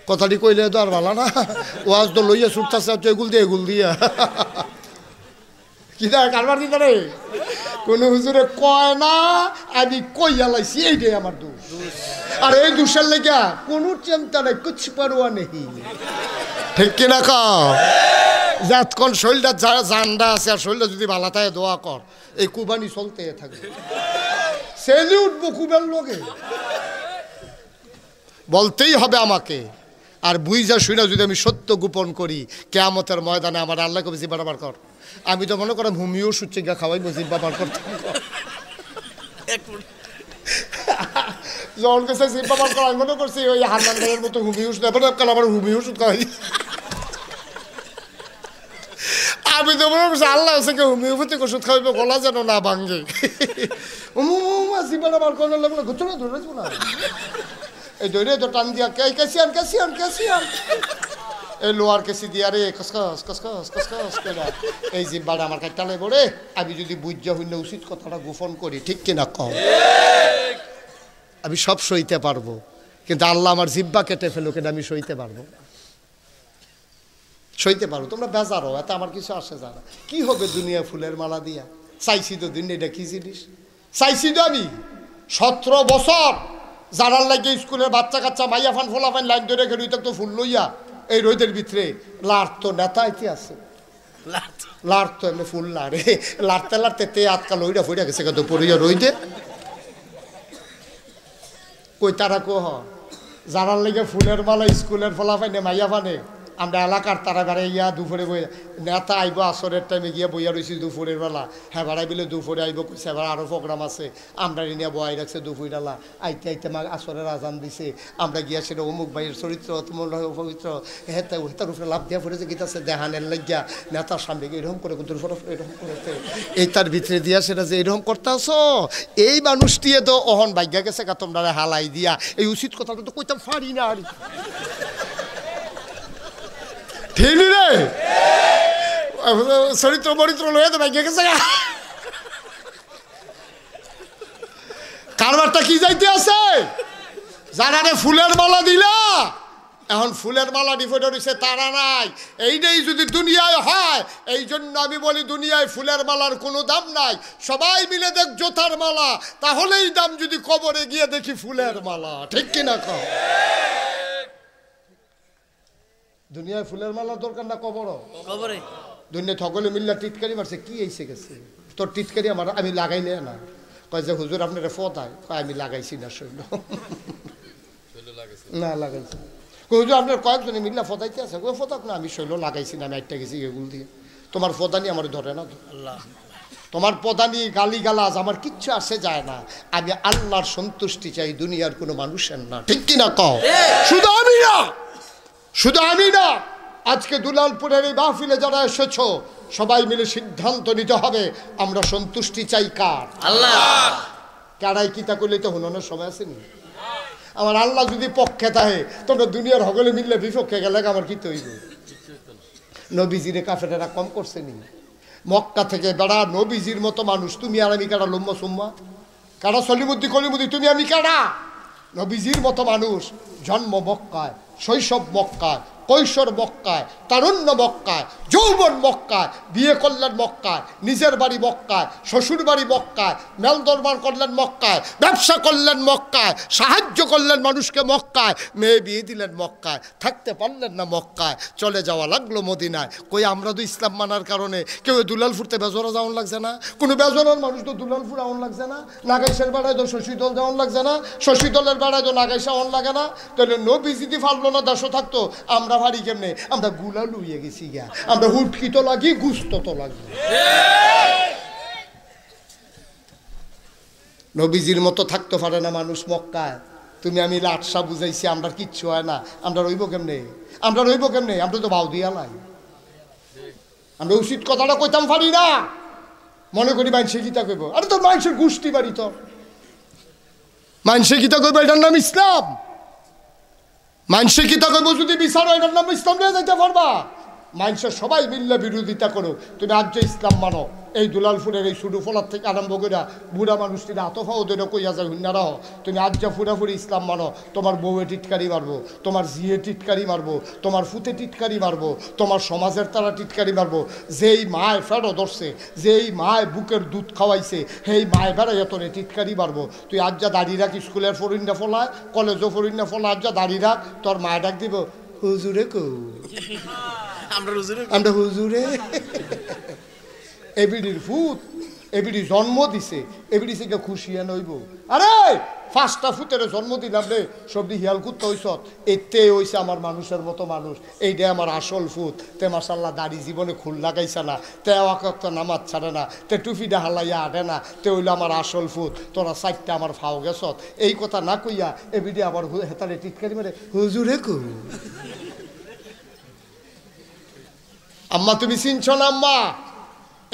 কথাটি কইলে তো আর ভালো না, ওয়াজ তো লইয়া ছুটতেছে এগুল দিয়া কি দা কারবার দিতে রে, কোন হুজুরে কয় না আমি কইয়া লাইছি, এইটাই আমার দোষ। আর এই দোষের লেগা কোনো চিন্তা নাই, কুছ পারোয়া নেই, ঠিক কিনা কও? যতক্ষণ শরীরটা জান্ডা আছে আর শরীরটা যদি ভালো থাকে দোয়া কর, এই কুরবানি চলতে থাকবে। সেলি উঠবো কুবের লোকে, বলতেই হবে আমাকে। আর বুঝা শুনে যদি আমি সত্য গোপন করি, কিয়ামতের ময়দানে আমার আল্লাহ কবে জিব্বা বার কর। আমি তো মনে করাম হুমিও সুচিকা খাওয়াই জিব্বা বার করতাম, যখন কাছে জিব্বা বার করা মনে করছি ওই হান্নান ভাইয়ের মতো হুমিও সুদ, আমার হুমিও সুদ খাওয়াই। আমি তো মনে করছি আল্লাহ থেকে হোমিওপ্যাথিক ওষুধ খাওয়াইবে, গলা যেন না ভাঙ্গে। জিব্বাটা বার করার লাগলো, ঘুরছো না ধরেছো না, এই ধরে তো টান দিয়া ক্যাসিয়ান ক্যাসিয়ান ক্যাসিয়ান, এই লোয়ার কেসি দিয়া রে কসকস কসকস কসকস করে এই জিব্বাটা আমার কাছে টালে পড়ে। আমি যদি বুঝা হইলে উচিত কথাটা গোপন করি, ঠিক কিনা কম? আমি সব সইতে পারবো, কিন্তু আল্লাহ আমার জিব্বা কেটে ফেলো, কিন্তু আমি সইতে পারবো, সইতে পারো। তোমরা বেজারো, এত আমার কিছু আসে যারা। কি হবে দুনিয়া ফুলের মালা দিয়া? চাইছি তো দিন, এটা কি জিনিস চাইছি তো আমি 17 বছর জানার লাগে স্কুলের বাচ্চা কাচ্চা মাইয়া ফান ফোলা ফান লাইন ধরে খেলি, তো ফুল লইয়া এই রোদের ভিতরে লাড় তো নেতা ইতি আছে, লাড় তো এমনি ফুল লাড়ে, লাড়তে লাড়তে তে আজকাল ওইটা ফইরা গেছে কত পড়িয়া রইতে। কই তারা কো জানার লেগে ফুলের মালা স্কুলের ফলা ফাইনে মাইয়া ফানে, আমরা এলাকার তারা বেড়ে ইয়া দুপুরে বই নেতা আইব আসরের টাইমে গিয়া বইয়া রয়েছি দুপুরের বেলা, হ্যাঁ বেড়াই বিলে দুপুরে আইব কইছে, এবার আরও প্রোগ্রাম আছে, আমরা নিয়ে বয়াই রাখছে দুপুরবেলা। আইতে আইতে মা আসরের আজান দিছে, আমরা গিয়া সেটা অমুক ভাইয়ের চরিত্র তোমার পবিত্র হেতে হেতার উপরে লাভ দিয়া পড়েছে, গীতাছে দেহানের লাগিয়া নেতার সামনে এরকম করে দুপুর এরকম করেছে, এই তার ভিতরে দিয়া সেটা যে এরকম করতে আসো, এই মানুষটি তো অহন ভাগ্যা গেছে কা তোমরা হালাই দিয়া, এই উচিত কথাটা তো কইতাম পারি না। আর ঠিক রে চরিত্র বরিত্র লয়ে তো ভাগ্যে গেছে, কারবারটা কি যাইতে আছে? জানারে ফুলের মালা দিলা, এখন ফুলের মালা ডিফোটা রয়েছে তারা নাই। এইটাই যদি দুনিয়ায় হয়, এই জন্য আমি বলি দুনিয়ায় ফুলের মালার কোনো দাম নাই। সবাই মিলে দেখ জোতার মালা, তাহলেই দাম, যদি কবরে গিয়ে দেখি ফুলের মালা, ঠিক কিনা কও? দুনিয়ায় ফুলের মালার দরকার না কবরে? দুনিয়া সকলে মিল্লা টিটকারি মারছে, কি এসে গেছে তোর টিটকারি আমার, আমি লাগাইলে না। কয় যে হুজুর আপনার ফতায়, আমি লাগাইছি না, শৈল না লাগাইছি। হুজুর আপনার কয়েকজনে মিল্লা ফতাইতে আছে, ওই ফতাক না, আমি শৈল লাগাইছি না, আমি একটা গেছি এগুলো দিয়ে। তোমার ফতানি আমার ধরে না, তোমার পদানি গালি গালাজ আমার কিচ্ছু আসে যায় না। আমি আল্লাহর সন্তুষ্টি চাই, দুনিয়ার কোনো মানুষের না, ঠিক কিনা কও? শুধু আমি না, শুধু আমি না, আজকে দুলালপুরের এই মাহফিলে যারা এসেছো সবাই মিলে সিদ্ধান্ত নিতে হবে, আমরা সন্তুষ্টি চাই কার? আল্লাহ। কারাই কিতা করলে তো হুননের সময় আসেনি। আমার আল্লাহ যদি পক্ষে থাকে, তোমরা দুনিয়ার হগলে মিললে বিপক্ষে গেলে আমার কি তৈরি? নবীজিরে কাফেরেরা কম করছে নি? মক্কা থেকে বেড়া নবীজির মতো মানুষ, তুমি আর আমি কারা? লম্বা সুম্মা কারা? সলিমুদ্দি কলিমুদ্দি তুমি আমি কারা? নবীজির মতো মানুষ জন্ম মক্কায়, শৈশব মক্কায়, কৈশোর মক্কায়, তারুণ্য মক্কায়, যৌবন মক্কায়, বিয়ে করলেন মক্কায়, নিজের বাড়ি মক্কায়, শ্বশুর বাড়ি মক্কায়, মেল দরবার করলেন মক্কায়, ব্যবসা করলেন মক্কায়, সাহায্য করলেন মানুষকে মক্কায়, মেয়ে বিয়ে দিলেন মক্কায়, থাকতে পারলেন না মক্কায়, চলে যাওয়া লাগলো মদিনায়। কই আমরা তো ইসলাম মানার কারণে কেউ দুলালপুরতে বেজরা যাওয়ান লাগছে না? কোনো বেজরার মানুষ তো দুলালপুর আউন লাগছে না? নাগাইশের বেড়ায় তো শশীদল যাওয়ান লাগছে না? শশীদলের বেড়ায় তো নাগাইশা আউন লাগে না? তাহলে নবী যদি ফাললো না দেশও থাকতো, আমরা ভারি কেমনে? আমরা গুলা লুইয়ে গেছি গা, আমরা হুটকি তো লাগি, গুস্ত তো লাগি। নবীজির মতো থাকতে পারে না মানুষ মক্কায়। তুমি আমি লাটসা বুঝাইছি, আমরা কিচ্ছু হয় না, আমরা রইব কেমনে? আমরা রইব কেমনে? আমরা তো বাউ দিয়া লাই, আমরা উচিত কথাটা কইতাম পারি না। মনে করি মানুষের গীতা কইব, আরে তোর মানুষের গোষ্ঠী বাড়ি, তোর মানুষের গীতা কইব, এটার নাম ইসলাম। মানুষের গীতা কইব যদি বিচারো, এটার নাম ইসলাম নিয়ে যাইতে পারবা? মানুষের সবাই মিল্লা বিরোধিতা করো, তুমি আজ ইসলাম মানো, এই দুলালপুরের এই শুরু ফলার থেকে আরম্ভ করে বুড়া মানুষটিরা আতফা ওদের কইয়া যায় হুন্নারা তুমি আজ যা ফুরাফুরি ইসলাম মানো তোমার বউয়ে টিটকারি মারবো, তোমার জিয়ে টিটকারি মারবো, তোমার ফুতে টিটকারি মারবো, তোমার সমাজের তারা টিটকারি মারবো। যেই মায় ফেরো ধরছে, যেই মায় বুকের দুধ খাওয়াইছে, সেই মায় বেড়াইয়া তোরে টিটকারি মারবো। তুই আজ যা দাঁড়িয়ে রাখ, স্কুলের ফরিন্না ফলায়, কলেজও ফরিন্না ফলা, আজ যা দাঁড়িয়ে রাখ, তোর মায় ডাক দিব হুজুরে কো আমরা হুজুরে। এবিডির ফুত এবিডি জন্ম দিছে, এবিডি থেকে খুশিয়া নইব। আরে 5টা ফুতের জন্ম দিলাম রে, সবদি হিয়াল কুত্তা হইস, এতে হইছে আমার মানুষের মতো মানুষ, এইটা আমার আসল ফুত। তে মাশাল্লাহ দাড়ি জীবনে খুল লাগাইছে না, তে ওয়াক্ত নামাজ ছাড়ে না, তে টুপিটা হালাইয়া আটে না, তে হইলো আমার আসল ফুত। তোরা 4টা আমার ফাও গেছত। এই কথা না কইয়া এবিডি আবার হেতারে টিটকারি মেরে হুজুরে কু। আম্মা তুমি চিনছ না আম্মা?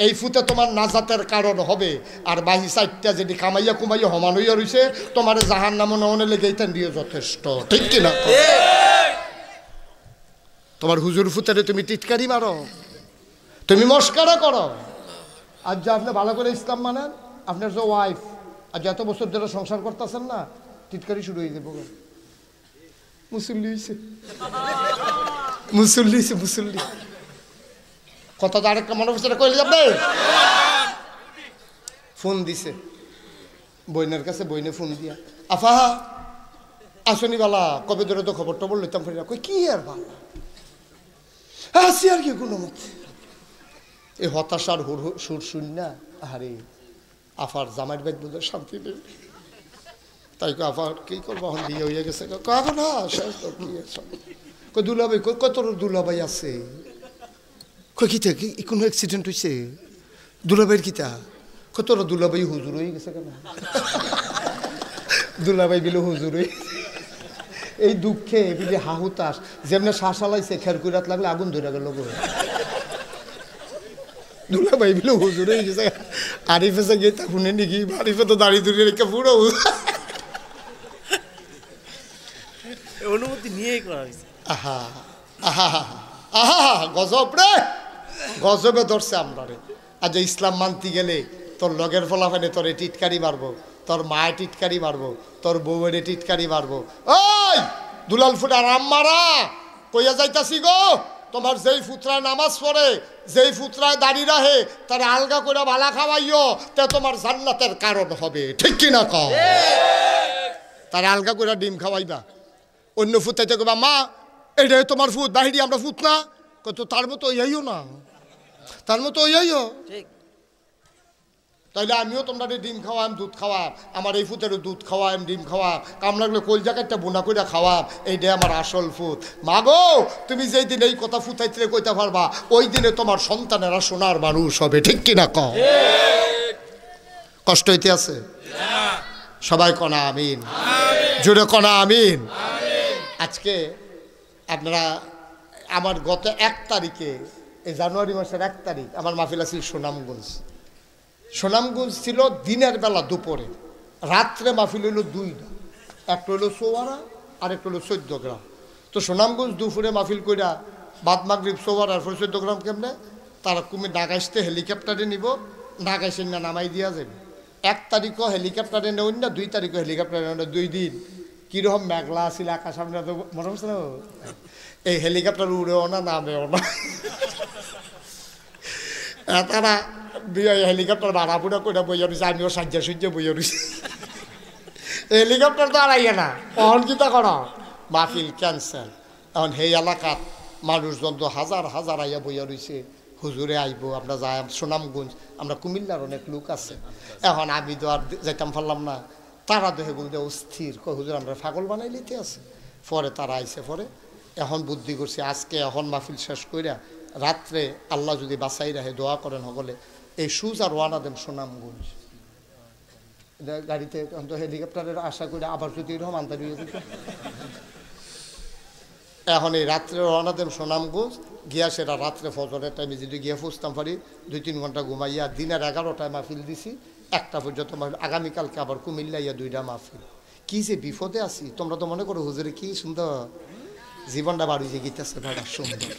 এই ফুতে তোমার নাজাতের কারণ হবে। আর বাহি 4টা যেটি কামাইয়া কুমাইয়া সমান হইয়া রয়েছে, তোমার জাহান নামে নহনে লেগে এইটা দিয়ে যথেষ্ট, ঠিক কিনা? তোমার হুজুর ফুতেরে তুমি টিটকারি মারো, তুমি মস্কারা করো। আজ যে আপনি ভালো করে ইসলাম মানেন, আপনার যে ওয়াইফ আজ এত বছর ধরে সংসার করতেছেন না, টিটকারি শুরু হয়ে যাবো। মুসল্লি হয়েছে, মুসল্লি হয়েছে, মুসল্লি। কথা তো আরেকটা মনে হচ্ছে কইলে যাবে। ফোন দিছে বইনের কাছে, বইনে ফোন দিয়া আফা আসনি বালা, কবে ধরে তো খবর টবর লইতাম ফিরে। কই কি আর বালা আসি আর কি কোনো মতে। এই হতাশার সুর শুন না, আরে আফার জামাইয়ের ব্যাগ বুঝে শান্তি নেই। তাই আফার কি করবো, এখন বিয়ে হয়ে গেছে। কাগো না শেষ তো কি কই দুলাভাই, কই কত দুলাভাই আছে। কই কিতা কি কোনো অ্যাক্সিডেন্ট হয়েছে? দুলাভাইয়ের কিতা? কত দুলাভাই হুজুর হয়ে গেছে কেন? দুলাভাই বিলে হুজুর হয়ে এই দুঃখে বিলে হাহুতাস যেমনি শ্বাস আলাইছে, খেরকুরাত লাগলে আগুন ধরে গেল। দুলাভাই বিলে হুজুর হয়ে গেছে। আরিফে সে গিয়ে তা শুনে নাকি, আরিফে তো দাঁড়িয়ে ধরে রেখে পুরো অনুমতি নিয়েই করা হয়েছে। আহা আহা আহা গজব রে, গজবে ধরছে আমরা রে। আজ ইসলাম মানতে গেলে তোর লগের ফলাফানে তোর টিটকারি মারবো, তোর মায়ে টিটকারি মারবো, তোর বউয়ের টিটকারি মারবো। ওই দুলাল ফুটার আম্মারা কইয়া যাইতাছি গো, তোমার যেই ফুতরায় নামাজ পড়ে, যেই ফুতরায় দাঁড়িয়ে রাহে, তার আলগা করে ভালা খাওয়াইও, তে তোমার জান্নাতের কারণ হবে, ঠিক কিনা কও? তার আলগা করে ডিম খাওয়াইবা। অন্য ফুতাইতে কবা মা এইটাই তোমার ফুত, বাহিরি আমরা ফুত না। কত তার মতো ওইও না, তার মতো ওইও। তাইলে আমিও তোমরা ডিম খাওয়াম, দুধ খাওয়াম, আমার এই ফুতের দুধ খাওয়াম, ডিম খাওয়াম, কামলা লাগলে কোল জায়গাটা বোনা করে খাওয়াম, এইটাই আমার আসল ফুত। মা গো তুমি যেই দিন এই কথা ফুতাইতে কইতে পারবা, ওই দিনে তোমার সন্তানেরা সোনার মানুষ হবে, ঠিক কিনা কও? কষ্ট হইতে আছে? সবাই কনা আমিন, জোরে কনা আমিন। আজকে আপনারা আমার গত 1 তারিখে, এই জানুয়ারি মাসের 1 তারিখ আমার মাহফিল আছিল সুনামগঞ্জ। সুনামগঞ্জ ছিল দিনের বেলা দুপুরে, রাত্রে মাহফিল হইল 2টা, একটা হইল চৌয়ারা আর একটা হইল 14 গ্রাম। তো সুনামগঞ্জ দুপুরে মাহফিল কইরা বাদ মাগরিব চৌয়ারা আর 14 গ্রাম কেমনে তারা কুমির নাগাইতে হেলিকপ্টারে নিব, নাগাইছে না নামাই দিয়া যাবে। 1 তারিখও হেলিকপ্টারে নেই না, 2 তারিখও হেলিকপ্টারে নেই না, 2 দিন কিরকম মেঘলা আসছিল আকাশ, সামনে তো মনে হচ্ছে না এই হেলিকপ্টার উড়েও না, নামেও না। তারা হেলিকপ্টার ভাড়া পুরা করে বইয়া রয়েছে, আমিও সাজ্জা সুজ্জা বইয়া রয়েছি। হেলিকপ্টার তো আর আইয়া না, অহন কিতা কর মাহফিল ক্যান্সেল। এখন সেই এলাকাত মানুষজন তো হাজার হাজার আইয়া বইয়া রয়েছে, হুজুরে আইব, আমরা যাই সুনামগঞ্জ, আমরা কুমিল্লার অনেক লোক আছে। এখন আমি তো আর যাইতাম পারলাম না, তারা দেখে বলতে অস্থির, কই হুজুর আমরা পাগল বানাই লিতে আছে। পরে তারা আইসে, পরে এখন বুদ্ধি করছি আজকে এখন মাহফিল শেষ কইরা রাত্রে আল্লাহ যদি বাঁচাই রাখে দোয়া করেন সকলে, এই সুজার রওনা দেন সুনামগঞ্জ গাড়িতে, হেলিকপ্টারের আশা করে আবার যদি এরকম আন্তারি হয়ে যেত। এখন এই রাত্রে রওনা দেন সুনামগঞ্জ গিয়া, সেটা রাত্রে ফজরের টাইমে যদি গিয়ে ফুসতাম পারি 2-3 ঘন্টা ঘুমাইয়া, দিনের 11টায় মাহফিল দিছি, 1টা পর্যন্ত মাহফিল। আগামীকালকে আবার কুমিল্লা ইয়া 2টা মাহফিল। কি যে বিপদে আছি, তোমরা তো মনে করো হুজুরে কি সুন্দর জীবনটা বাড়ি যে গীতাছে, ভাড়া সুন্দর।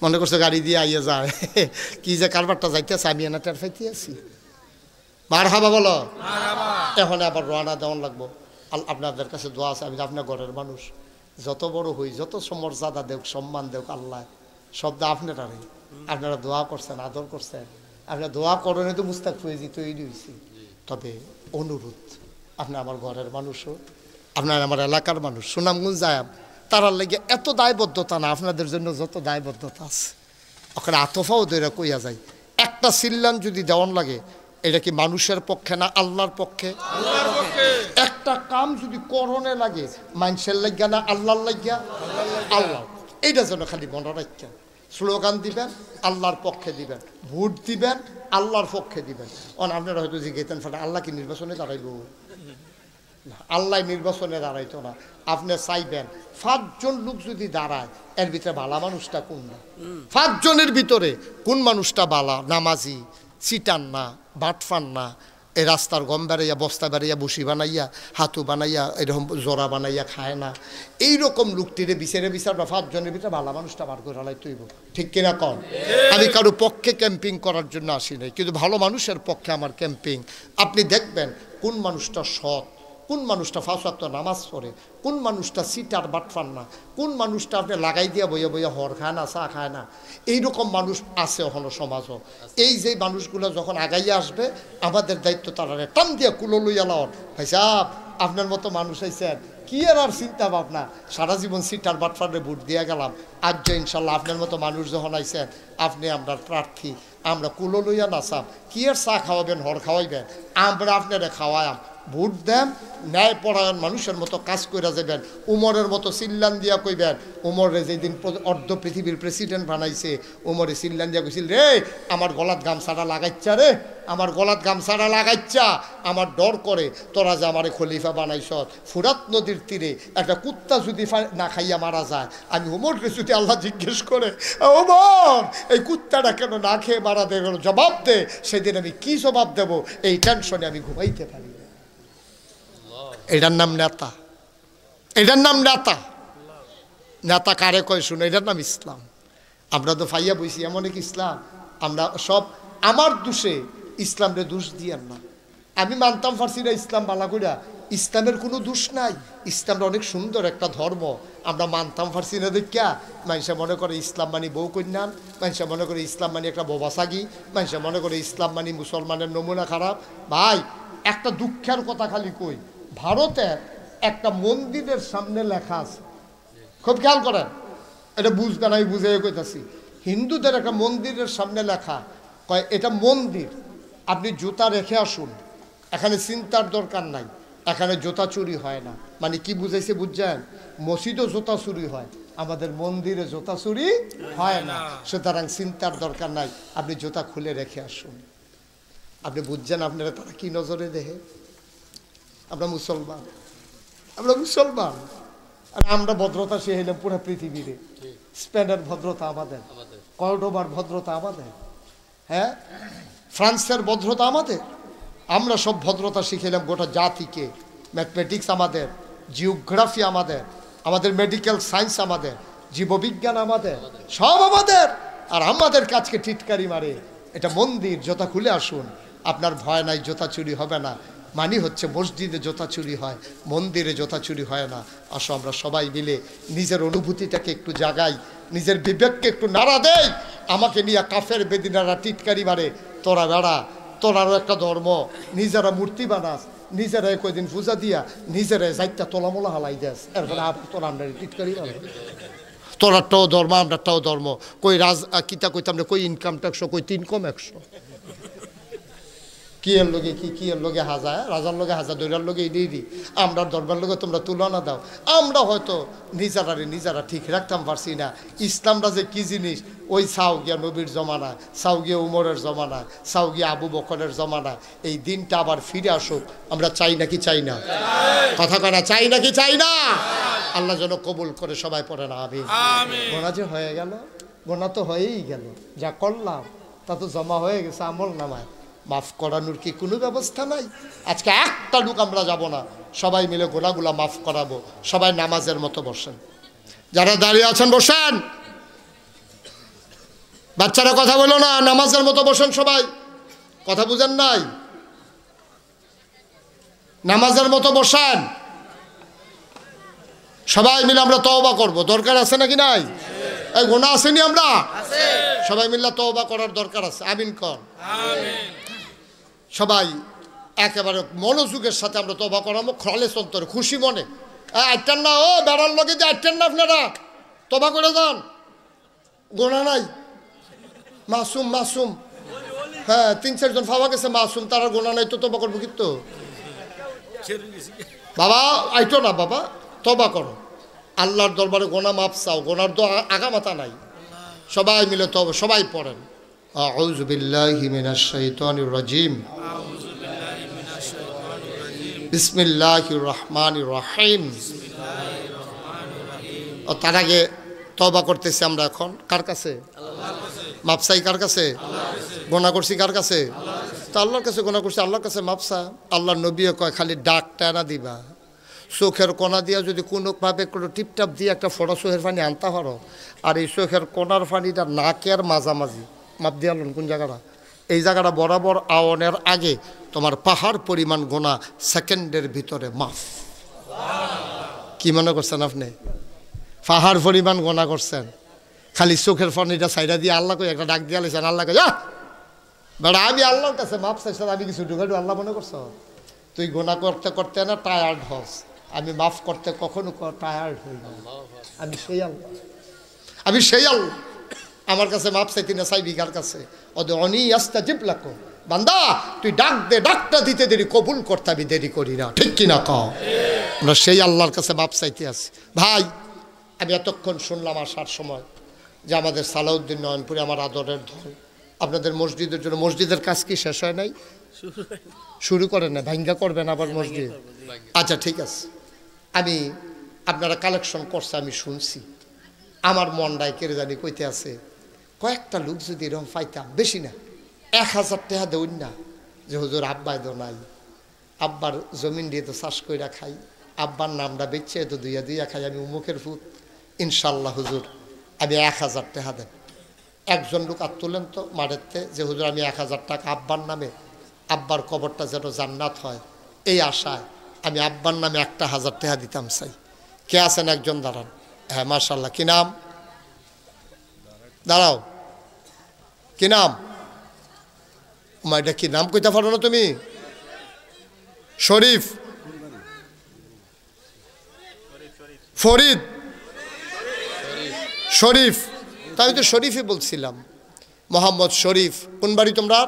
মনে করছে গাড়ি দিয়ে আইয়া যায়, কি যে কারবারটা যাইতেছে আমি এনা টের পাইতে আছি। মারহাবা বলো। এখন আবার রওনা দেওয়ান লাগবো। আপনাদের কাছে দোয়া আছে, আমি আপনার ঘরের মানুষ, যত বড় হই, যত সমর্যাদা দেখ, সম্মান দেখ আল্লাহ, শব্দ আপনারাই। আপনারা দোয়া করছেন, আদর করছেন, আপনারা দোয়া করেন তো মুস্তাক ফয়েজি তৈরি হয়েছি। তবে অনুরোধ, আপনি আমার ঘরের মানুষও, আপনার আমার এলাকার মানুষ, সুনামগঞ্জ যায়াম, তারার লেগে এত দায়বদ্ধতা না, আপনাদের জন্য যত দায়বদ্ধতা আছে ওখানে আতফাও দইরা কইয়া যায়। একটা সিল্লান যদি দেওয়ান লাগে, এটা কি মানুষের পক্ষে না আল্লাহর পক্ষে? একটা কাম যদি করণে লাগে, মানুষের লাগিয়া না আল্লাহর লাগিয়া? আল্লাহ। এইটা যেন খালি মনে রাখেন। স্লোগান দিবেন আল্লাহর পক্ষে দিবেন, ভোট দিবেন আল্লাহর পক্ষে দিবেন। আপনারা হয়তো জিজ্ঞেতেন ফেলে আল্লাহ কি নির্বাচনে দাঁড়াইব? আল্লাহ নির্বাচনে দাঁড়াইতো না। আপনি চাইবেন 5 জন লোক যদি দাঁড়ায়, এর ভিতরে বালা মানুষটা কোন না? 5 জনের ভিতরে কোন মানুষটা বালা? নামাজি, চিটান না, বাটফান না, এই রাস্তার গম বেড়াইয়া, বস্তা বেড়াইয়া, বসি বানাইয়া, হাতু বানাইয়া, এরকম জোড়া বানাইয়া খায় না, এইরকম লোকটিরে বিচারবা 5 জনের ভিতরে ভালো মানুষটা বার করে হালাই তৈব। ঠিক কিনা কন? আমি কারো পক্ষে ক্যাম্পিং করার জন্য আসি নাই, কিন্তু ভালো মানুষের পক্ষে আমার ক্যাম্পিং। আপনি দেখবেন কোন মানুষটা সৎ, কোন মানুষটা 5 ওয়াক্ত নামাজ পড়ে, কোন মানুষটা সিটার বাটফান না, কোন মানুষটা আপনি লাগাই দিয়া বইয়া বইয়া হর খায় না, চা খায় না, এইরকম মানুষ আছে এখনো সমাজও। এই যে মানুষগুলো যখন আগাইয়া আসবে, আমাদের দায়িত্ব তারা টান দিয়া কুলো লইয়া লাওয়ার। ভাই সাহেব, আপনার মতো মানুষ আইছেন, কি আর চিন্তা ভাবনা, সারা জীবন সিটার বাটফারে ভোট দিয়ে গেলাম, আজ যে ইনশাল্লাহ আপনার মতো মানুষ যখন আইছেন, আপনি আমরা প্রার্থী, আমরা কুলো লইয়া নাচাম, কি আর চা খাওয়াবেন, হর খাওয়াইবেন, আমরা আপনারা খাওয়ায়াম, ভোট দেন, ন্যায় পরায়ণ মানুষের মতো কাজ করে যাবেন। উমরের মতো চিল্লান দিয়া কইবেন, উমরে যেদিন অর্ধ পৃথিবীর প্রেসিডেন্ট বানাইছে, উমরে চিল্লান দিয়া কইছিল, রে আমার গলাত গামছাটা লাগাইচ্ছা, রে আমার গলাত গামছাটা লাগাইচ্ছা, আমার ডর করে তোরা যে আমারে খলিফা বানাইছ। ফুরাত নদীর তীরে একটা কুত্তা যদি না খাইয়া মারা যায়, আমি উমরকে যদি আল্লাহ জিজ্ঞেস করে, ওমর এই কুত্তাটা কেন না খেয়ে মারা দে, জবাব দে, সেদিন আমি কি জবাব দেব, এই টেনশনে আমি ঘুমাইতে পারি। এটার নাম নেতা, এটার নাম নেতা। নেতা কারে কয় শুনে, এটার নাম ইসলাম। আমরা তো ফাইয়া বইছি এমন এক ইসলাম, আমরা সব আমার দোষে ইসলামরে দোষ দিয়ার না। আমি মানতাম পারছি না ইসলাম বালা কইরা, ইসলামের কোনো দোষ নাই, ইসলামটা অনেক সুন্দর একটা ধর্ম, আমরা মানতাম পারছি না দেখিয়া মানুষে মনে করে ইসলাম মানি বউ কন্যান, মানুষে মনে করে ইসলাম মানি একটা বোবাসাগি, মানুষে মনে করে ইসলাম মানি মুসলমানের নমুনা খারাপ। ভাই একটা দুঃখের কথা খালি কই, ভারতের একটা মন্দিরের সামনে লেখা আছে, খুব খেয়াল করেন, এটা বুঝবেন, আমি বুঝে কইতাছি, হিন্দুদের একটা মন্দিরের সামনে লেখা, কয় এটা মন্দির, আপনি জুতা রেখে আসুন, এখানে চিন্তার দরকার নাই, এখানে জুতা চুরি হয় না। মানে কি বুঝাইছে বুঝছেন? মসজিদও জুতা চুরি হয়, আমাদের মন্দিরে জুতা চুরি হয় না, সুতরাং চিন্তার দরকার নাই, আপনি জুতা খুলে রেখে আসুন। আপনি বুঝছেন আপনারা তারা কি নজরে দেখে? আমরা মুসলমান, আমরা মুসলমান, আর আমরা ভদ্রতা শিখাইলাম পুরো পৃথিবীরে। স্পেনের ভদ্রতা আমাদের, কর্ডোবার ভদ্রতা আমাদের, হ্যাঁ ফ্রান্সের ভদ্রতা আমাদের, আমরা সব ভদ্রতা শিখাইলাম গোটা জাতিকে। ম্যাথমেটিক্স আমাদের, জিওগ্রাফি আমাদের, আমাদের মেডিকেল সায়েন্স আমাদের, জীববিজ্ঞান আমাদের, সব আমাদের। আর আমাদের কাজকে টিটকারি মারে, এটা মন্দির, জুতা খুলে আসুন, আপনার ভয় নাই, জুতা চুরি হবে না। মানি হচ্ছে মসজিদে জুতা চুরি হয়, মন্দিরে জুতা চুরি হয় না। আসো আমরা সবাই মিলে নিজের অনুভূতিটাকে একটু জাগাই, নিজের বিবেককে একটু নাড়া দেই। আমাকে নিয়ে কাফের বেদিনারা টিটকারি মারে, তোরা বেড়া, তোরারও একটা ধর্ম, নিজেরা মূর্তি বানাস, নিজেরাই কয়দিন পূজা দিয়া নিজেরাই যাইতা তোলামোলা হালাই দেস, এরপরে তোরা আমরা টিটকারি মারে। তোরারটাও ধর্ম, আমরারটাও ধর্ম, কই রাজ কিতা কইতাম না, কই ইনকাম ট্যাক্স, কই 3 কম 100, কি এর লোকে কি এর লোকে হাজা, রাজার লোকে হাজা, দৈরার লোকে এই দিই, আমরা ধর্মের লোকে তোমরা তুলনা দাও। আমরা হয়তো নিজেরা ঠিক রাখতাম পারছি না। ইসলামটা যে কি জিনিস, ওই চাও গিয়া নবীর জমানা, চাও গিয়া উমরের জমানা, চাও গিয়া আবু বকরের জমানা, এই দিনটা আবার ফিরে আসুক। আমরা চাই নাকি চাই না? কথা কয় না, চাই নাকি চাই না? আল্লাহ যেন কবুল করে, সবাই পড়ে না আমিন। গোনা যে হয়ে গেল, গোনা তো হয়েই গেল, যা করলাম তা তো জমা হয়ে গেছে আমল নামায়, মাফ করানোর কি কোনো ব্যবস্থা নাই? আজকে একটা লোক আমরা যাব না, সবাই মিলে গোনাগুলা মাফ করাবো। সবাই নামাজের মতো বসেন, যারা দাঁড়িয়ে আছেন বসেন। বাচ্চারা কথা বলো না, নামাজের মতো বসেন সবাই। কথা বুঝেন নাই? নামাজের মতো বসেন। সবাই মিলে আমরা তওবা করব, দরকার আছে নাকি নাই? এই গুনাহ আসেনি আমরা? সবাই মিলে তওবা করার দরকার আছে। আমিন কর। সবাই একেবারে মনোযোগের সাথে আমরা তওবা করাবো, খালেস অন্তরে, খুশি মনে। আটটান না, ও বেড়ার লগে যে আটটান না, আপনারা তওবা করে যান, গুনাহ নাই। মাসুম মাসুম, হ্যাঁ 3-4 জন পাওয়া গেছে মাসুম, তারা গুনাহ নাই তো তওবা করবো কিন্তু। বাবা আইতো না বাবা, তওবা করো, আল্লাহর দরবারে গুনাহ মাফ চাও, গুনার তো আগামাথা নাই। সবাই মিলে তওবা, সবাই পড়েন। আউযু বিল্লাহি মিনাশ শাইতানির রাজিম, বিসমিল্লাহির রহমানির রহিম। ও তার আগে তওবা করতেছি আমরা এখন কার কাছে? মাফ চাই কার কাছে? গুনাহ করছি কার কাছে? তো আল্লাহর কাছে গুনাহ করছি, আল্লাহর কাছে মাফ চা। আল্লাহর নবীও কয় খালি ডাক টানা দিবা, চোখের কোনা দিয়া যদি কোনোভাবে কোনো টিপটাপ দিয়ে একটা ফোড়া চোখের পানি আনতে পারো, আর এই চোখের কোনার পানিটা নাকের মাঝামাঝি মাপ দিয়ে আনলেন কোন জায়গাটা, এই জায়গাটা বরাবর আওয়ানের আগে তোমার পাহাড় পরিমাণ গোনা সেকেন্ডের ভিতরে মাফ। কি মনে করছেন আপনি? পাহাড় পরিমাণ গোনা করছেন, খালি চোখের পানিটা সাইডা দিয়ে আল্লাহকে একটা ডাক দিয়ে আলেছেন। আল্লাহকে যা বেড়া, আমি আল্লাহর কাছে মাফ চাইছি, আমি কিছু ঢুকাডু আল্লাহ মনে করছ? তুই গোনা করতে করতে না টায়ার্ড হস, আমি মাফ করতে কখনো টায়ার্ড হই না। আমি সেই আল্লাহ, আমি সেই আল্লাহ। আমার কাছে মাফ চাইতি না চাইবি কার কাছে? ওদের অনি আস্তাজিব লাকো, বান্দা তুই ডাক দে, ডাকটা দিতে দেরি, কবুল করতে আমি দেরি করি না, ঠিক কিনা কও? আমরা সেই আল্লাহর কাছে মাফ চাইতে আছি। ভাই আমি এতক্ষণ শুনলাম আসার সময় যে আমাদের সালাউদ্দিন নয়নপুরে, আমার আদরের ধন, আপনাদের মসজিদের জন্য, মসজিদের কাজ কি শেষ হয় নাই? শুরু করেন না, ভাঙ্গা করবেন আবার মসজিদ? আচ্ছা ঠিক আছে, আমি আপনারা কালেকশন করছে আমি শুনছি, আমার মনটায় কেড়ে জানি কইতে আছে, কয়েকটা লোক যদি এরকম পাইতাম, বেশি না 1000 টাকা দেউন না, যে হুজুর আব্বায় তো নাই, আব্বার জমিন দিয়ে তো চাষ কইরা খাই, আব্বার নামটা বেচছে তো দুইয়া দুইয়া খাই, আমি উমুকের ফুট, ইনশাল্লাহ হুজুর আমি 1000 টাকা দেন। একজন লোক আর তুলেন তো মাঠেতে, যে হুজুর আমি 1000 টাকা আব্বার নামে, আব্বার কবরটা যেন জান্নাত হয়, এই আশায় আমি আব্বার নামে 1000 টাকা দিতাম চাই। কে আছেন? একজন দাঁড়ান। হ্যাঁ মাশাল্লাহ, কি নাম? দাঁড়াও, কি নাম? এটা কি নাম কইতে পারো না তুমি? শরীফ, ফরিদ, শরীফ, তাই তো শরীফই বলছিলাম। মোহাম্মদ শরীফ, কোন বাড়ি তোমরা?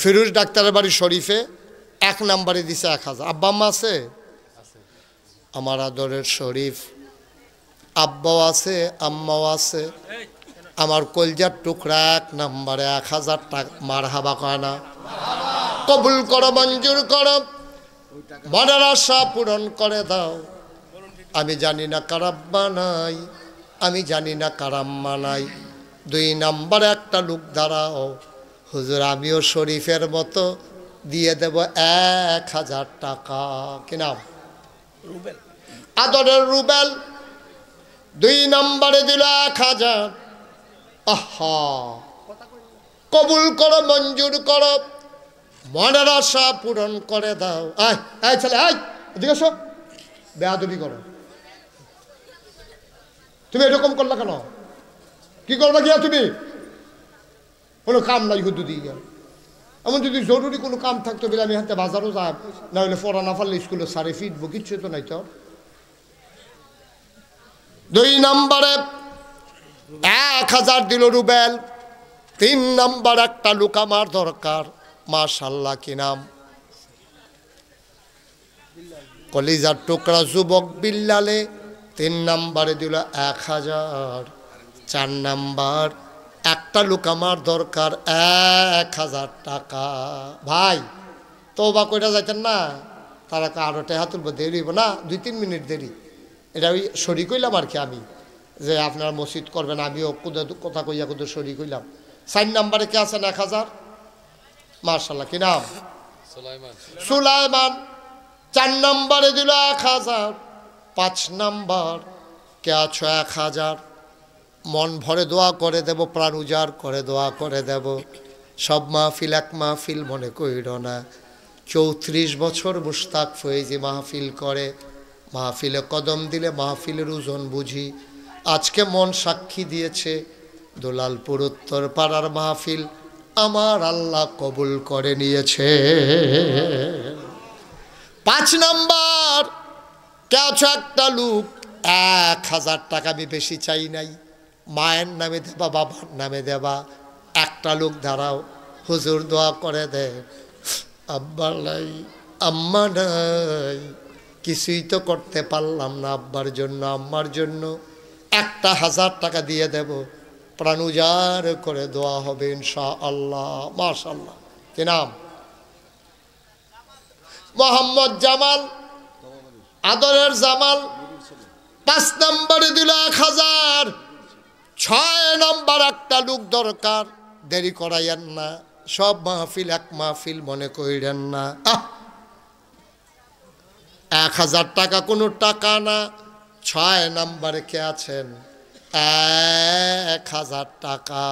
ফিরোজ ডাক্তারের বাড়ি শরীফে, 1 নম্বরে দিছে 1000। আব্বা আম্মা আছে? আমার আদরের শরীফ, আব্বাও আছে আম্মাও আছে, আমার কলজার টুকরা 1 নম্বরে 1000 টাকা। মারহাবা কয় না? কবুল করো, মঞ্জুর করো, মনের আশা পূরণ করে দাও। আমি জানি না কার আব্বা নাই, আমি জানি না কার আম্মা নাই, 2 নম্বরে একটা লোক দাঁড়াও, হুজুর আমিও শরীফের মতো দিয়ে দেব 1000 টাকা। কি নাম? রুবেল, আদরের রুবেল, 2 নম্বরে দিল 1000। আহা, কবুল করো, মঞ্জুর করো, মনের আশা পূরণ করে দাও। আয় আয় ছেলে, আয় এদিকে এসো, বেয়াদবি করো। তুমি এরকম করলা কেন? কি করবা গিয়া তুমি? কোনো কাম নাই হুদু দিয়ে। এমন যদি জরুরি কোনো কাম থাকতো বলে আমি হাতে বাজারও যাব, না হলে পড়া না পারলে স্কুলে সারে ফিরবো, কিচ্ছু তো নাই তো। 2 নম্বরে 1000 দিল রুবেল। 3 নম্বর একটা লোক আমার দরকার। মাশাল্লাহ, কি নাম? কলিজার টুকরা যুবক বিল্লালে, 3 নম্বরে দিল 1000। 4 নম্বর একটা লোক আমার দরকার, 1000 টাকা। ভাই তওবা কইরা যাইতেন না, তারা আরো টাকা তুলবো, দেরি হইব না, 2-3 মিনিট দেরি। এটা ওই সরি কইলাম আর কি, আমি যে আপনার মসজিদ করবেন, আমিও কথা কইয়া কুদু সরি কইলাম। 4 নম্বরে কে আছেন? 1000। মাশাল্লাহ, কি নাম? সুলাইমান। 4 নম্বরে দিল 1000। 5 নম্বর কে আছো 1000 মন ভরে দোয়া করে দেব, প্রাণ উজাড় করে দোয়া করে দেব। সব মাহফিল এক মাহফিল মনে কইর না। 34 বছর মুশতাক ফয়েজি মাহফিল করে, মাহফিলে কদম দিলে মাহফিলের ওজন বুঝি। আজকে মন সাক্ষী দিয়েছে, দুলালপুর উত্তর পাড়ার মাহফিল আমার আল্লাহ কবুল করে নিয়েছে। 5 নাম্বার, কে আছো একটা লোক 1000 টাকা, আমি বেশি চাই নাই, মায়ের নামে দেবা বাবার নামে দেবা। একটা লোক দাঁড়াও, হুজুর দোয়া করে দে। আব্বার নাই, আম্মা নাই, কিছুই তো করতে পারলাম না আব্বার জন্য আম্মার জন্য, 1000 টাকা দিয়ে দেব, প্রাণ উজাড় করে দোয়া হবে ইনশাআল্লাহ। মাশাআল্লাহ। কি নাম? মোহাম্মদ জামাল, আদরের জামাল। 5 নম্বরে দিল 1000। 6 নম্বর একটা লোক দরকার, দেরি করাইয়েন না, সব মাহফিল এক মাহফিল মনে কইরেন না। 1000 টাকা কোনো টাকা না। 6 নম্বরে কে আছেন? 1000 টাকা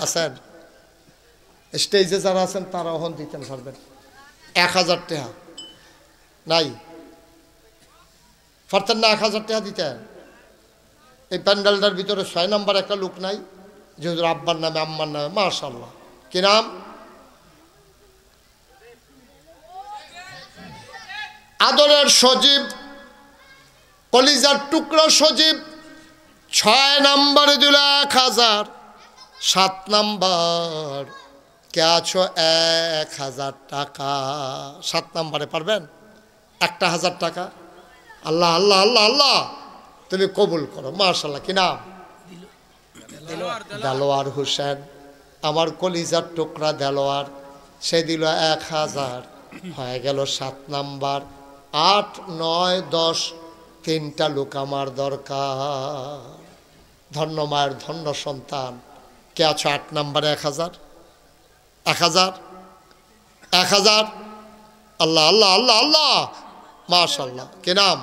আছেন? স্টেজে যারা আছেন তারা ওহন দিতেন পারবেন। 1000 টাকা নাই, পারতেন না 1000 টাকা দিতেন? এই প্যান্ডেলটার ভিতরে 6 নম্বর একটা লোক নাই, যে আব্বার নামে আম্মার নামে। মাশাআল্লাহ। কি নাম? আদরের সজীব, কলিজার টুকরা সজীব। 6 নম্বরে দিল 1000। 7 নম্বর, কে আছো 1000 টাকা। 7 নম্বরে পারবেন? 1000 টাকা। আল্লাহ আল্লাহ আল্লাহ আল্লাহ তুমি কবুল করো। মাশাআল্লাহ। কি নাম? দেলোয়ার হোসেন, আমার কলিজার টুকরা দেলোয়ার। সে দিল 1000, হয়ে গেল 7 নাম্বার। 8, 9, 10, 3টা লোক আমার দরকার। ধন্য মায়ের ধন্য সন্তান। কে আছো 8 নাম্বারে? 1000 1000 1000। আল্লাহ আল্লাহ আল্লাহ আল্লাহ। মাশাআল্লাহ। কি নাম?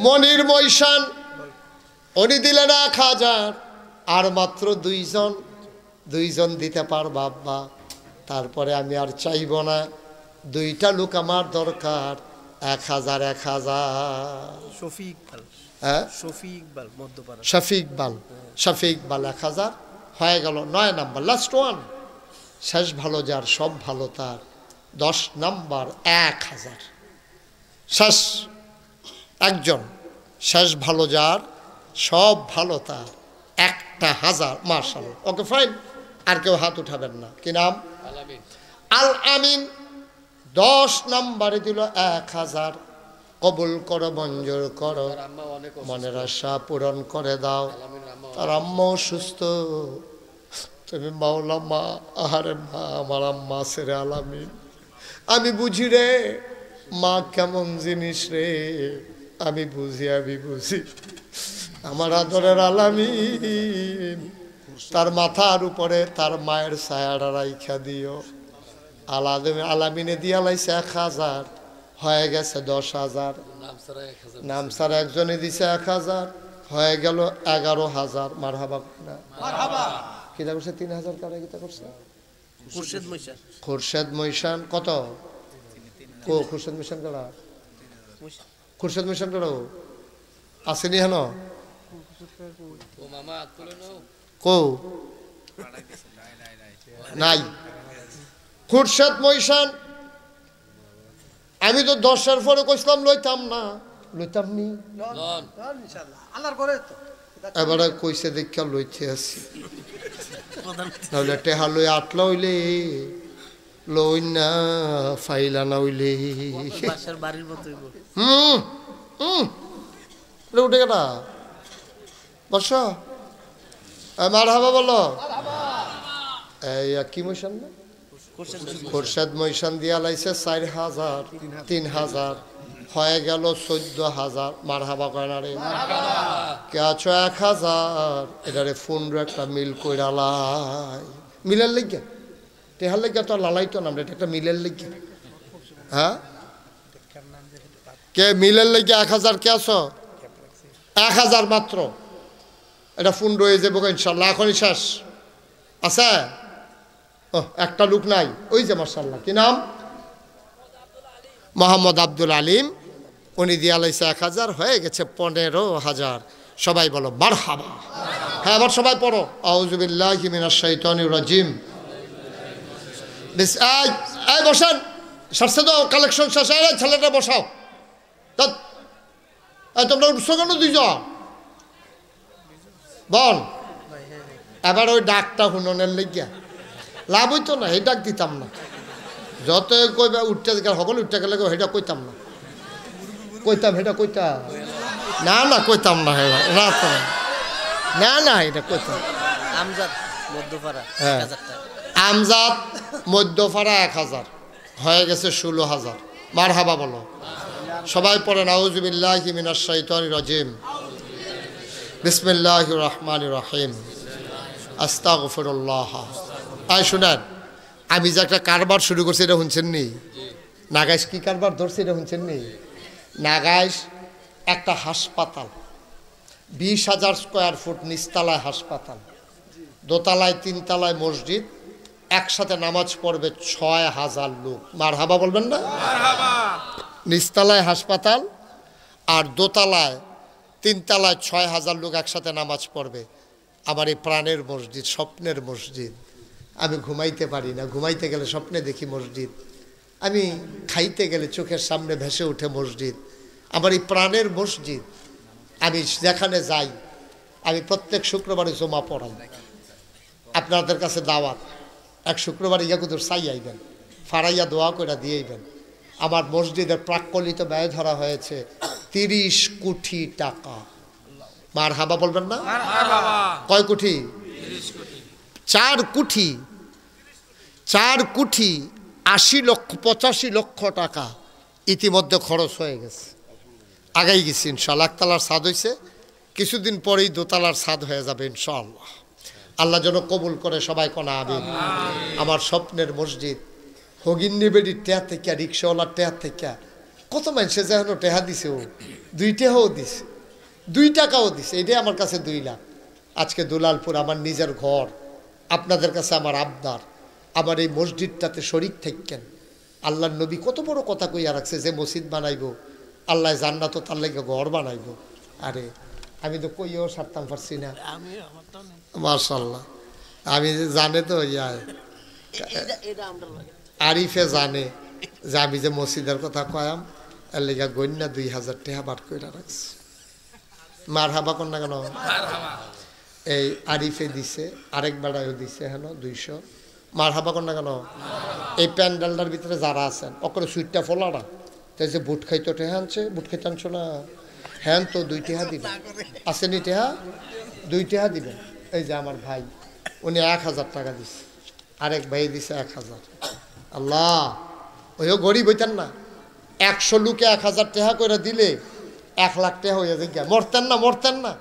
মনির মৈশান, উনি দিলেন 1000। আর মাত্র 2জন দিতে পারবা আব্বা, তারপরে আমি আর চাইব না। 2টা লোক আমার দরকার। 1000 1000। শফিক ইকবাল। হ্যাঁ, শফিক ইকবাল মধ্যপাড়া। শফিক ইকবাল 1000 হয়ে গেল। 9 নাম্বার, লাস্ট ওয়ান। শেষ ভালো যার সব ভালো তার। 10 নাম্বার 1000। শেষ একজন, শেষ ভালো যার সব ভালো তার, 1000। মাশাআল্লাহ। ওকে ফাইন, আর কেউ হাত উঠাবেন না। কি নাম? আল আমিন। 10 নম্বরে দিল 1000। কবুল করো, মঞ্জুর করো, মনের আশা পূরণ করে দাও। তার আম্মাও সুস্থ, তুমি মাওলা মা। আহারে মা, আমার আম্মা সেরে আলামিন। আমি বুঝি রে মা কেমন জিনিস রে, আমি বুঝি আমার আদরের আলামিন তার মাথার উপরে তার মায়ের ছায়াটা রাইখা দিও। আলামিনে দিয়া লাইছে 1000, হয়ে গেছে 10,000। নাম ছাড়া একজনে দিছে 1000, হয়ে গেল 11,000। মারহাবা না কিতা করছে? 3000 কারা কিতা করছে? খুরশেদ মৈশান। কত? ও খুরশেদ মৈশান কারা? খুরশেদ মৈশান কারা আসেনি হেন? কো নাই খুরশেদ মৈশান। আমি তো 10-এর পরে কইছিলাম লইতাম না, লইতাম নি। এবারে কইছে দেখা লইতে আসি, নাহলে টেহা লই আটলা হইলে লই না, ফাইলা না হইলে উঠে গেটা বস। মারহাবা বলো। এই কি মৈশান না? খুরশেদ মৈশান দিয়া লাইছে 4,000, 3,000, হয়ে গেল 14,000। মারহাবা কয় না রে? কে আছো 1,000? এটারে ফোন একটা মিল কইরা লাই। মিলের লেগে টেহার লেগে তো লালাই তো না, এটা একটা মিলের লেগে। হ্যাঁ, কে মিলের লেগে 1000 কে আছো 1000 মাত্র এটা ফোন রয়ে যাবো ইনশাল্লাহ এখনই শেষ আছে ও একটা লোক নাই ওই যে মাশাআল্লাহ কি নাম মোহাম্মদ আব্দুল আলিম উনি দিয়ে আলাইছে 1000 হয়ে গেছে 15000 সবাই বলো মারহাবা হ্যাঁ আবার সবাই পড়ো আউযু বিল্লাহি মিনাশ শাইতানির রাজিম এই বসেন সারছে তো কালেকশন শেষ হয়ে ছেলেটা বসাও তোমরা উঠছো কেন দুইজন বল এবার ওই ডাকটা হুননের লেগিয়া লাভ হইতো না এই ডাক দিতাম না যত কইবা উঠতে গেলে সকল উঠতে গেলে সেটা কইতাম না কইতাম সেটা কইতাম না না কইতাম না না না এটা কইতাম আমজাদ মধ্যপাড়া হ্যাঁ 1000 টাকা আমজাদ মধ্যপাড়া 1000 হয়ে গেছে 16000 মারহাবা বলো সবাই পড়েন আউযু বিল্লাহি মিনাশ শাইতানির রাজিম বিসমিল্লাহির রহমানির রহিম আস্তাগফিরুল্লাহ আই শুনেন আমি যে একটা কারবার শুরু করছি এটা শুনছেন নি নাগাইশ কি কারবার ধরছে এটা শুনছেন নি নাগাইশ একটা হাসপাতাল 20000 স্কয়ার ফুট নিচতলায় হাসপাতাল দোতলায় 3 তলায় মসজিদ একসাথে নামাজ পড়বে 6000 লোক মারহাবা বলবেন না মারহাবা নিচতলায় হাসপাতাল আর দোতলায় 3 তলায় 6000 লোক একসাথে নামাজ পড়বে আমার এই প্রাণের মসজিদ স্বপ্নের মসজিদ আমি ঘুমাইতে পারি না ঘুমাইতে গেলে স্বপ্নে দেখি মসজিদ আমি খাইতে গেলে চোখের সামনে ভেসে ওঠে মসজিদ আমার এই প্রাণের মসজিদ আমি যেখানে যাই আমি প্রত্যেক শুক্রবারে জমা পড়াই আপনাদের কাছে দাওয়াত এক শুক্রবার ইয়াকুদুর চাই আইবেন ফারাইয়া দোয়া করে দিয়ে আইবেন আমার মসজিদের প্রাক্কলিত ব্যয় ধরা হয়েছে 30 কোটি টাকা মারহাবা বলবেন না কয় কোটি 4 কোটি 80 লক্ষ 85 লক্ষ টাকা ইতিমধ্যে খরচ হয়ে গেছে আগাই গেছি ইনশাআল্লাহ একতলার ছাদ হয়েছে কিছুদিন পরেই দোতলার ছাদ হয়ে যাবে ইনশাআল্লাহ আল্লাহ যেন কবুল করে সবাই কোনা আমিন আমার স্বপ্নের মসজিদ হগিন্নি বেড়ি টেহা থেকে রিক্সাওয়ালার টেহা থেকে কত মানুষে যেন টেহা দিছে ও 2 টাকাও দিছে 2 টাকাও দিছে এটাই আমার কাছে 2 লাখ আজকে দুলালপুর আমার নিজের ঘর আপনাদের কাছে আমার আবদার আমার এই মসজিদটাতে শরীক থাকেন আল্লাহর নবী কত বড় কথা কইয়া রাখছে যে মসজিদ বানাইবো আল্লাহ জান্নাত তার লাগে ঘর বানাইবো আরে আমি তো কইও সারতাম পারছি না মাশাআল্লাহ আমি জানে তো আরিফে জানে যে আমি যে মসজিদের কথা কয়াম এর লেগা গন্যা 2000 টাকা বাট কইরা রাখছি মারহাবা কোন না কেন এই আরিফে দিছে আরেক বেড়ায়ও দিছে হেন 200 মারহাবা কোন না কেন এই প্যান্ডেলটার ভিতরে যারা আছেন ওকরে সুইটটা ফলাড়া তাই যে বুট খাইতো টেহা আনছে বুট খাইতে আনছো না হ্যাঁ তো 2 টাকা দিবেন আসেনি টেহা 2 টাকা দিবেন এই যে আমার ভাই উনি 1000 টাকা দিছে আরেক ভাই দিছে 1000 আল্লাহ ওইও গরিব হইতেন না 100 লোকে 1000 টাকা করে দিলে 1 লাখ টাকা হয়ে যায় মরতেন না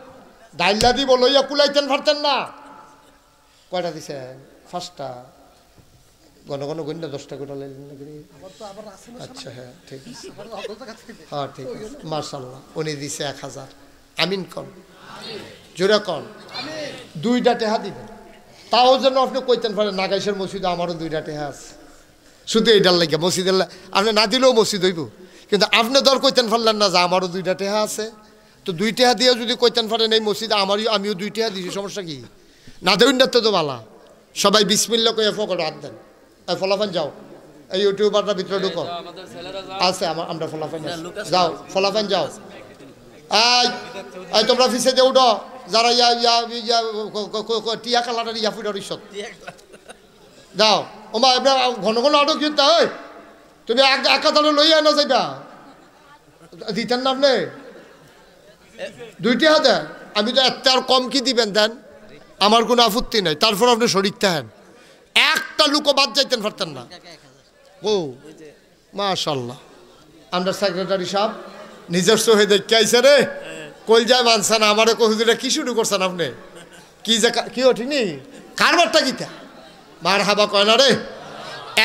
ডাইলা দিব লইয়া কুলাইতেন পারতেন না কয়টা দিছে 5টা ঘন ঘন গন্যা 10টা করে লাইলেন নাকি আচ্ছা হ্যাঁ ঠিক আছে হ্যাঁ ঠিক আছে মাশাআল্লাহ উনি দিছে 1000 আমিন কোন জোরে কোন 2টা টাকা দিবেন তাও যেন আপনি কইতেন পারেন নাগাইশের মসজিদে আমারও 2টা টাকা আছে শুধু এইটার লাগে মসজিদের আপনি না দিলেও মসজিদ হইব কিন্তু আপনি দর কইতেন পারলেন না যে আমারও 2টা টাকা আছে তো 2 টাকা দিয়ে যদি কইতেন পারেন এই মসজিদে আমিও 2 টাকা দিছি সমস্যা কি না দেবেন না তো বালা সবাই বিসমিল্লাহ কইয়া ফকড় হাত দেন এই ফলাফান যাও এই ইউটিউবারটা ভিতরে ঢুকো আছে আমরা ফলাফান যাও ফলাফান যাও এই তোমরা ফিসে দিয়ে উঠো যারা টিয়া কালারের ইয়া ফুটার ইসত যাও ওমা এবার ঘন ঘন আটো কিন্তু তুমি একা তাহলে লইয়া না যাইবা দিতেন না আপনি 2 টাকা দেন আমি তো এত আর কম কি দিবেন দেন আমার কোনো আপত্তি নাই তারপর আপনি শরীর থাকেন একটা লুকো বাদ যাইতেন পারতেন না ও মাশাআল্লাহ আমরা সেক্রেটারি সাহেব নিজস্ব হয়ে দেখে আইসে রে কল যায় মানসান আমারে কহুদুরে কি শুরু করছেন আপনি কি যে কি ওঠিনি কারবারটা কিতা মারহাবা কয় না রে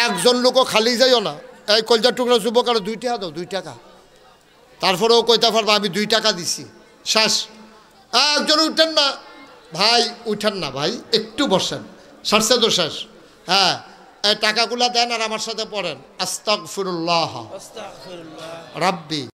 একজন লোকও খালি যাইও না এই কলজার টুকরা যুবক আর 2 টাকা দাও 2 টাকা তারপরেও কইতে পারবো আমি 2 টাকা দিছি শেষ। একজন উঠেন না ভাই, উঠেন না ভাই, একটু বসেন, সারছে তো শেষ। হ্যাঁ, এই টাকাগুলা দেন আর আমার সাথে পড়েন আস্তাগফিরুল্লাহ রাব্বি